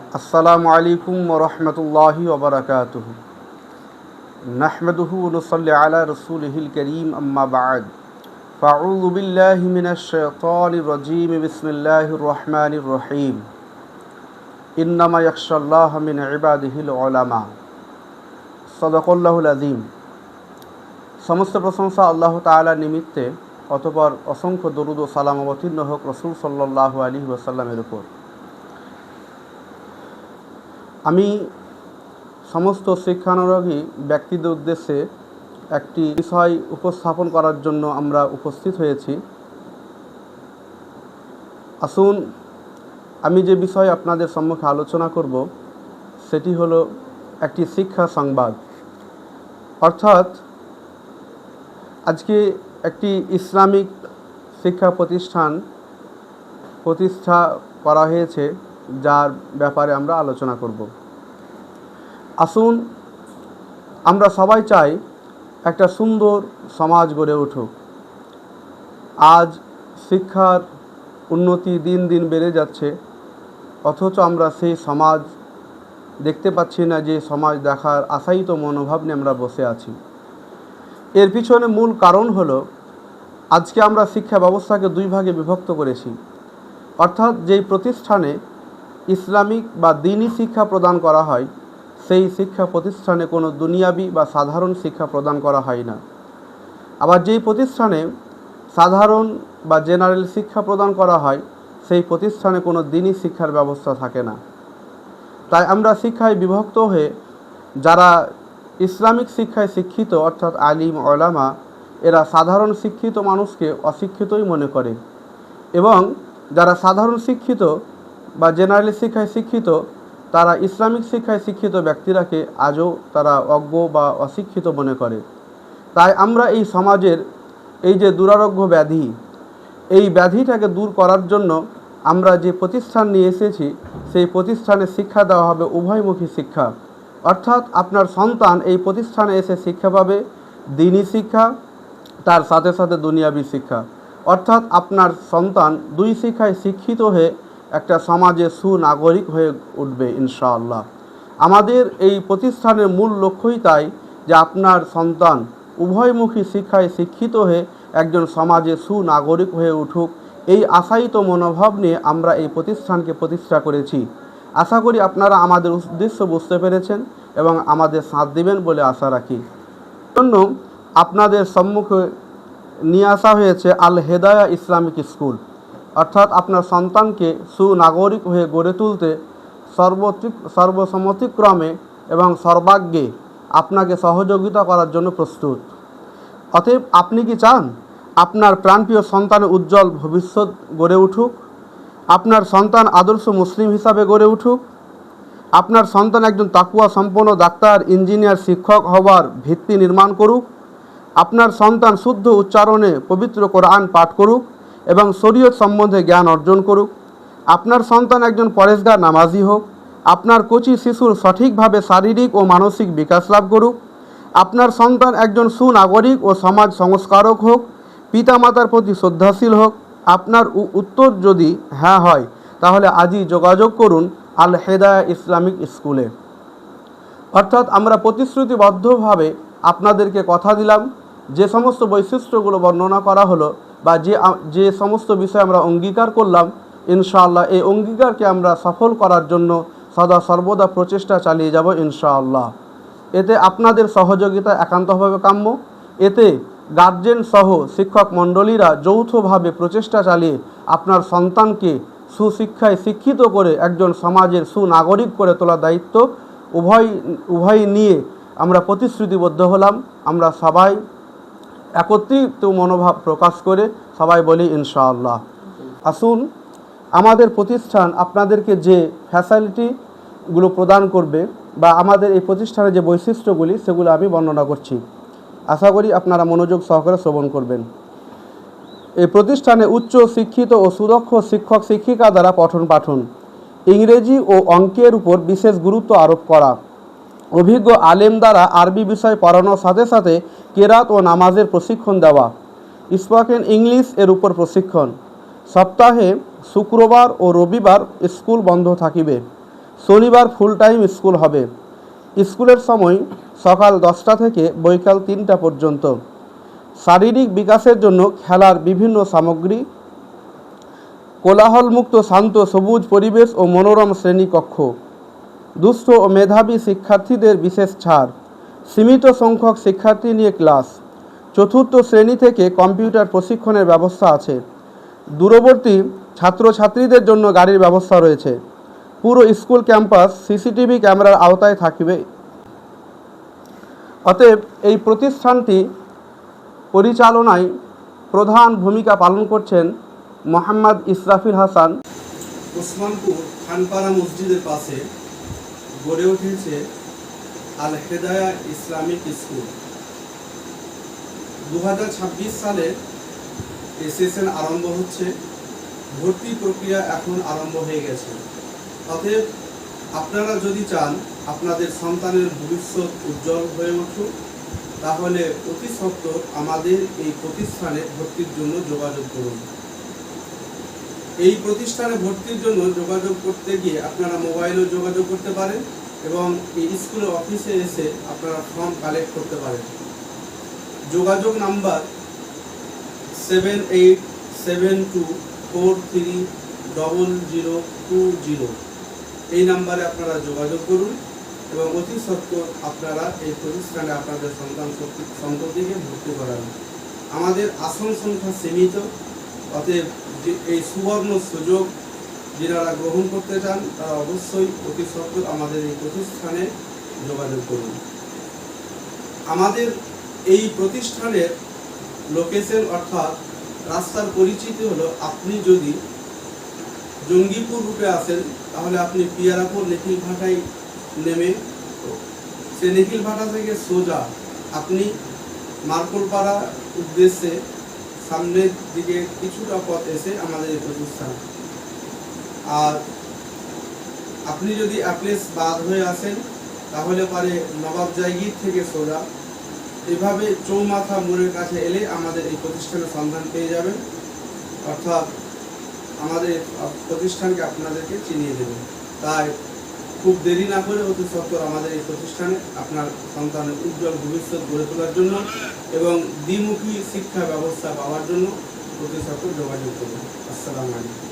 अस्सलामु अलैकुम वरहमतुल्लाहि वबरकातुहु। नहमदुहु व नुसल्ली अला रसूलिहिल करीम अम्मा बाद। फ़अऊज़ु बिल्लाहि मिनश शैतानिर रजीम बिस्मिल्लाहिर रहमानिर रहीम। इन्नमा यख्शल्लाह मिन इबादिहिल उलमा। सदक़ल्लाहुल अज़ीम। समस्त प्रशंसा আল্লাহ তাআলার নিমিত্তে, অতঃপর অসংখ্য দরুদ ও সালাম অবতীর্ণ হোক রাসূল সাল্লাল্লাহু আলাইহি ওয়াসাল্লামের উপর। আমি সমস্ত শিক্ষানুরাগী ব্যক্তিদের উদ্দেশ্যে একটি বিষয় উপস্থাপন করার জন্য আমরা উপস্থিত হয়েছি। আসুন, আমি যে বিষয় আপনাদের সম্মুখে আলোচনা করব সেটি হলো একটি শিক্ষা সংবাদ। অর্থাৎ আজকে একটি ইসলামিক শিক্ষা প্রতিষ্ঠা করা হয়েছে, যার ব্যাপারে আমরা আলোচনা করব। আসুন, আমরা সবাই চাই একটা সুন্দর সমাজ গড়ে উঠুক। আজ শিক্ষার উন্নতি দিন দিন বেড়ে যাচ্ছে, অথচ আমরা সেই সমাজ দেখতে পাচ্ছি না। যে সমাজ দেখার আশায়িত মনোভাব নিয়ে আমরা বসে আছি। এর পিছনে মূল কারণ হলো, আজকে আমরা শিক্ষা ব্যবস্থাকে দুই ভাগে বিভক্ত করেছি। অর্থাৎ যেই প্রতিষ্ঠানে ইসলামিক বা দ্বীনি শিক্ষা প্রদান করা হয়, সেই শিক্ষা প্রতিষ্ঠানে কোনো দুনিয়াবি বা সাধারণ শিক্ষা প্রদান করা হয় না। আবার যেই প্রতিষ্ঠানে সাধারণ বা জেনারেল শিক্ষা প্রদান করা হয়, সেই প্রতিষ্ঠানে কোনো দ্বীনি শিক্ষার ব্যবস্থা থাকে না। তাই আমরা শিক্ষায় বিভক্ত হয়ে, যারা ইসলামিক শিক্ষায় শিক্ষিত অর্থাৎ আলিম ওলামা, এরা সাধারণ শিক্ষিত মানুষকে অশিক্ষিতই মনে করে, এবং যারা সাধারণ শিক্ষিত বা জেনারেল শিক্ষায় শিক্ষিত, তারা ইসলামিক শিক্ষায় শিক্ষিত ব্যক্তিরাকে আজও তারা অজ্ঞ বা অশিক্ষিত মনে করে। তাই আমরা এই সমাজের এই যে দুরারোগ্য ব্যাধি, এই ব্যাধিটাকে দূর করার জন্য আমরা যে প্রতিষ্ঠান নিয়ে এসেছি, সেই প্রতিষ্ঠানে শিক্ষা দেওয়া হবে উভয়মুখী শিক্ষা। অর্থাৎ আপনার সন্তান এই প্রতিষ্ঠানে এসে শিক্ষা পাবে দ্বীনি শিক্ষা, তার সাথে সাথে দুনিয়াবী শিক্ষা। অর্থাৎ আপনার সন্তান দুই শিক্ষায় শিক্ষিত হয়ে একটা সমাজে সুনাগরিক হয়ে উঠবে ইনশাআল্লাহ। আমাদের এই প্রতিষ্ঠানের মূল লক্ষ্যই তাই, যে আপনার সন্তান উভয়মুখী শিক্ষায় শিক্ষিত হয়ে একজন সমাজে সুনাগরিক হয়ে উঠুক। এই আশায়িত মনোভাব নিয়ে আমরা এই প্রতিষ্ঠানকে প্রতিষ্ঠা করেছি। আশা করি আপনারা আমাদের উদ্দেশ্য বুঝতে পেরেছেন এবং আমাদের সাথ দিবেন বলে আশা রাখি। জন্য আপনাদের সম্মুখে নিয়ে আসা হয়েছে আল হেদায়া ইসলামিক স্কুল। অর্থাৎ আপনার সন্তানকে সুনাগরিক হয়ে গড়ে তুলতে সর্বসম্মতিক্রমে এবং সর্বাগ্যে আপনাকে সহযোগিতা করার জন্য প্রস্তুত। অতএব আপনি কি চান আপনার প্রাণপ্রিয় সন্তানের উজ্জ্বল ভবিষ্যৎ গড়ে উঠুক? আপনার সন্তান আদর্শ মুসলিম হিসাবে গড়ে উঠুক? আপনার সন্তান একজন তাকুয়া সম্পন্ন ডাক্তার, ইঞ্জিনিয়ার, শিক্ষক হওয়ার ভিত্তি নির্মাণ করুক? আপনার সন্তান শুদ্ধ উচ্চারণে পবিত্র কোরআন পাঠ করুক এবং শরীয়ত সম্বন্ধে জ্ঞান অর্জন করুক? আপনার সন্তান একজন পরেশগার নামাজি হোক? আপনার কচি শিশুর সঠিকভাবে শারীরিক ও মানসিক বিকাশ লাভ করুক? আপনার সন্তান একজন সুনাগরিক ও সমাজ সংস্কারক হোক? পিতামাতার প্রতি শ্রদ্ধাশীল হোক? আপনার উত্তর যদি হ্যাঁ হয়, তাহলে আজই যোগাযোগ করুন আল হেদায়া ইসলামিক স্কুলে। অর্থাৎ আমরা প্রতিশ্রুতিবদ্ধভাবে আপনাদেরকে কথা দিলাম, যে সমস্ত বৈশিষ্ট্যগুলো বর্ণনা করা হলো বা যে সমস্ত বিষয় আমরা অঙ্গীকার করলাম, ইনশাআল্লাহ এই অঙ্গীকারকে আমরা সফল করার জন্য সদা সর্বদা প্রচেষ্টা চালিয়ে যাব ইনশাআল্লাহ। এতে আপনাদের সহযোগিতা একান্তভাবে কাম্য। এতে গার্জেন সহ শিক্ষক মণ্ডলীরা যৌথভাবে প্রচেষ্টা চালিয়ে আপনার সন্তানকে সুশিক্ষায় শিক্ষিত করে একজন সমাজের সুনাগরিক করে তোলার দায়িত্ব উভয় নিয়ে আমরা প্রতিশ্রুতিবদ্ধ হলাম। আমরা সবাই একত্রিত মনোভাব প্রকাশ করে সবাই বলি ইনশাআল্লাহ। আসুন, আমাদের প্রতিষ্ঠান আপনাদেরকে যে ফ্যাসিলিটিগুলো প্রদান করবে বা আমাদের এই প্রতিষ্ঠানের যে বৈশিষ্ট্যগুলি, সেগুলো আমি বর্ণনা করছি। আশা করি আপনারা মনোযোগ সহকারে শ্রবণ করবেন। এই প্রতিষ্ঠানে উচ্চ শিক্ষিত ও সুদক্ষ শিক্ষক শিক্ষিকা দ্বারা পঠন পাঠন, ইংরেজি ও অঙ্কের উপর বিশেষ গুরুত্ব আরোপ করা, অভিজ্ঞ আলেম দ্বারা আরবি বিষয় পড়ানোর সাথে সাথে কেরাত ও নামাজের প্রশিক্ষণ দেওয়া, স্পোকেন ইংলিশ এর উপর প্রশিক্ষণ। সপ্তাহে শুক্রবার ও রবিবার স্কুল বন্ধ থাকিবে। শনিবার ফুল টাইম স্কুল হবে। স্কুলের সময় সকাল 10টা থেকে বৈকাল 3টা পর্যন্ত। শারীরিক বিকাশের জন্য খেলার বিভিন্ন সামগ্রী, কোলাহলমুক্ত শান্ত সবুজ পরিবেশ ও মনোরম শ্রেণীকক্ষ। দুস্থ ও মেধাবী শিক্ষার্থীদের বিশেষ ছাড়। সীমিত সংখ্যক শিক্ষার্থী নিয়ে ক্লাস। চতুর্থ শ্রেণী থেকে কম্পিউটার প্রশিক্ষণের ব্যবস্থা আছে। দূরবর্তী ছাত্রছাত্রীদের জন্য গাড়ির ব্যবস্থা রয়েছে। পুরো স্কুল ক্যাম্পাস সিসিটিভি ক্যামেরার আওতায় থাকবে। অতএব এই প্রতিষ্ঠানটি পরিচালনায় প্রধান ভূমিকা পালন করছেন মোহাম্মদ ইসরাফিল হাসান। ওসমানপুর খানপাড়া মসজিদের পাশে গড়ে উঠেছে আল হেদায়া ইসলামিক স্কুল। 2026 সালে সেশন আরম্ভ হচ্ছে। ভর্তি প্রক্রিয়া এখন আরম্ভ হয়ে গেছে। অতএব আপনারা যদি চান আপনাদের সন্তানের ভবিষ্যৎ উজ্জ্বল হয়ে উঠুক, তাহলে অতি সত্বর আমাদের এই প্রতিষ্ঠানে ভর্তির জন্য যোগাযোগ করুন। এই প্রতিষ্ঠানে ভর্তির জন্য যোগাযোগ করতে গিয়ে আপনারা মোবাইলেও যোগাযোগ করতে পারেন এবং এই স্কুলের অফিসে এসে আপনারা ফর্ম কালেক্ট করতে পারেন। যোগাযোগ নাম্বার 7872430020। এই নাম্বারে আপনারা যোগাযোগ করুন এবং অতি সত্বর আপনারা এই প্রতিষ্ঠানে আপনাদের সন্তান সন্ততিকে ভর্তি করান। আমাদের আসন সংখ্যা সীমিত, অতএব এই সুবর্ণ সুযোগ যারা গ্রহণ করতে চান তারা অবশ্যই অতি সত্বর আমাদের এই প্রতিষ্ঠানে যোগাযোগ করুন। আমাদের এই প্রতিষ্ঠানের লোকেশন অর্থাৎ রাস্তার পরিচিতি হলো, আপনি যদি জঙ্গিপুর রুটে আসেন তাহলে আপনি পিয়ারাপুর নিখিল ভাটায় নেমে সে নিখিল ভাটা থেকে সোজা আপনি মার্কলপাড়া উদ্দেশ্যে সামনের দিকে কিছুটা পথ এসে আমাদের এই প্রতিষ্ঠান। আর আপনি যদি অ্যাপ্লেস বাদ হয়ে আসেন তাহলে পারে নবাব জায়গির থেকে সোজা এভাবে চৌমাথা মোড়ের কাছে এলে আমাদের এই প্রতিষ্ঠানের সন্ধান পেয়ে যাবেন, অর্থাৎ আমাদের প্রতিষ্ঠানকে আপনাদেরকে চিনিয়ে দেবেন। তাই খুব দেরি না করে অতি সত্বর আমাদের এই প্রতিষ্ঠানে আপনার সন্তানের উজ্জ্বল ভবিষ্যৎ গড়ে তোলার জন্য এবং দ্বিমুখী শিক্ষা ব্যবস্থা পাওয়ার জন্য অতি সত্বর যোগাযোগ করুন। আসসালামু আলাইকুম।